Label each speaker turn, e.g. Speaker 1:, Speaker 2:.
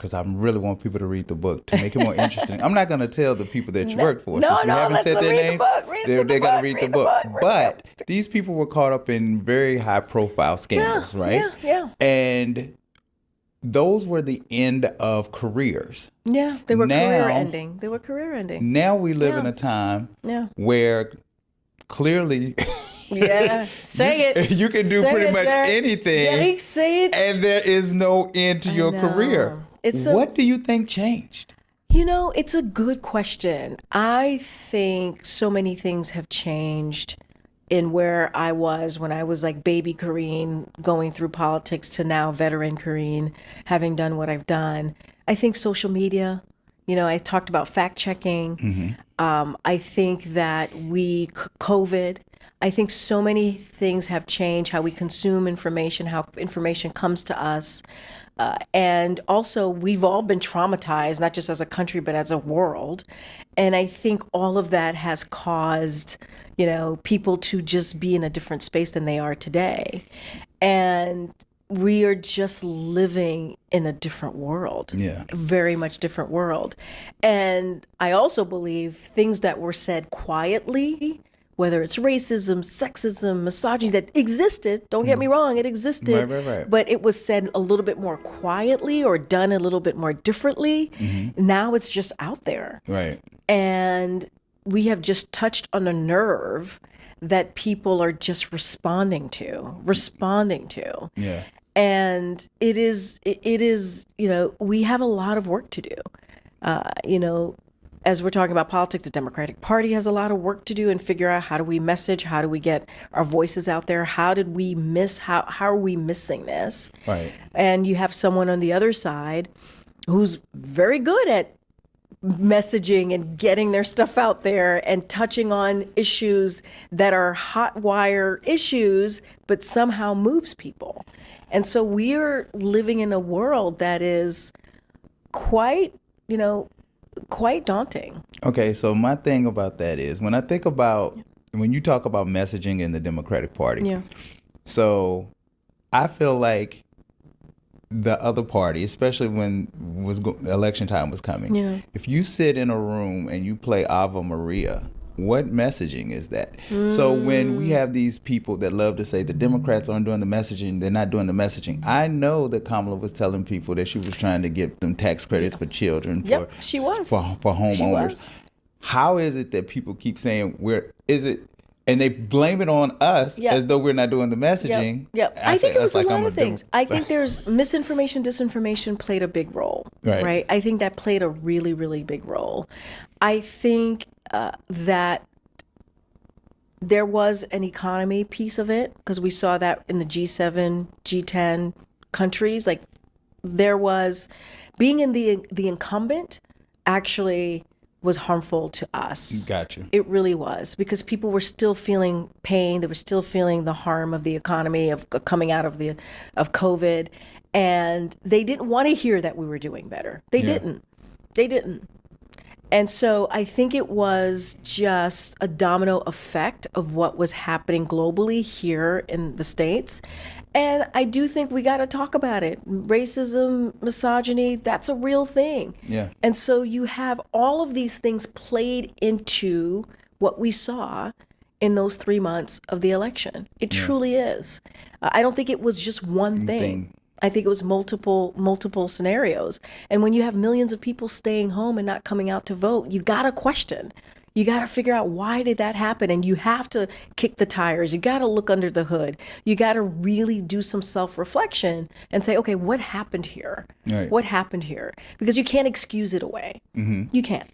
Speaker 1: because I really want people to read the book to make it more interesting. I'm not going to tell the people that you work for.
Speaker 2: No,
Speaker 1: Since we haven't said their names, they're going to read the book. But these people were caught up in very high-profile scandals, right?
Speaker 2: Yeah.
Speaker 1: And those were the end of careers.
Speaker 2: Yeah, they were career ending.
Speaker 1: Now we live in a time where clearly...
Speaker 2: say it.
Speaker 1: You can do pretty much anything.
Speaker 2: Yeah, say it.
Speaker 1: And there is no end to your career. What do you think changed?
Speaker 2: It's a good question. I think so many things have changed in where I was when I was like baby Karine going through politics to now veteran Karine, having done what I've done. I think social media, I talked about fact checking. I think that COVID, I think so many things have changed, how we consume information, how information comes to us. And also, we've all been traumatized, not just as a country, but as a world. And I think all of that has caused, people to just be in a different space than they are today. And we are just living in a different world. Very much different world. And I also believe things that were said quietly, whether it's racism, sexism, misogyny, that existed, don't get me wrong, it existed,
Speaker 1: right.
Speaker 2: But it was said a little bit more quietly or done a little bit more differently. Now it's just out there.
Speaker 1: Right.
Speaker 2: And we have just touched on a nerve that people are just responding to.
Speaker 1: Yeah.
Speaker 2: And it is, we have a lot of work to do. As we're talking about politics, the Democratic Party has a lot of work to do and figure out how do we message, how do we get our voices out there, how are we missing this?
Speaker 1: Right.
Speaker 2: And you have someone on the other side who's very good at messaging and getting their stuff out there and touching on issues that are hot wire issues, but somehow moves people. And so we're living in a world that is quite daunting.
Speaker 1: Okay, so my thing about that is when you talk about messaging in the Democratic Party, so I feel like the other party, especially when election time was coming, if you sit in a room and you play Ave Maria, what messaging is that? So when we have these people that love to say the Democrats aren't doing the messaging, they're not doing the messaging. I know that Kamala was telling people that she was trying to get them tax credits for children, for homeowners. How is it that people keep saying and they blame it on us as though we're not doing the messaging?
Speaker 2: I think it was a lot of things. I think there's misinformation, disinformation played a big role, right? I think that played a really, really big role. I think that there was an economy piece of it because we saw that in the G7, G10 countries. Like there was being in the incumbent actually was harmful to us.
Speaker 1: Gotcha.
Speaker 2: It really was because people were still feeling pain. They were still feeling the harm of the economy of coming out of COVID, and they didn't want to hear that we were doing better. They didn't. And so I think it was just a domino effect of what was happening globally here in the States. And I do think we got to talk about it. Racism, misogyny, that's a real thing.
Speaker 1: Yeah.
Speaker 2: And so you have all of these things played into what we saw in those 3 months of the election. It truly is. I don't think it was just one thing. I think it was multiple scenarios. And when you have millions of people staying home and not coming out to vote, you got to question. You got to figure out why did that happen? And you have to kick the tires. You got to look under the hood. You got to really do some self-reflection and say, okay, what happened here?
Speaker 1: Right.
Speaker 2: What happened here? Because you can't excuse it away. You can't.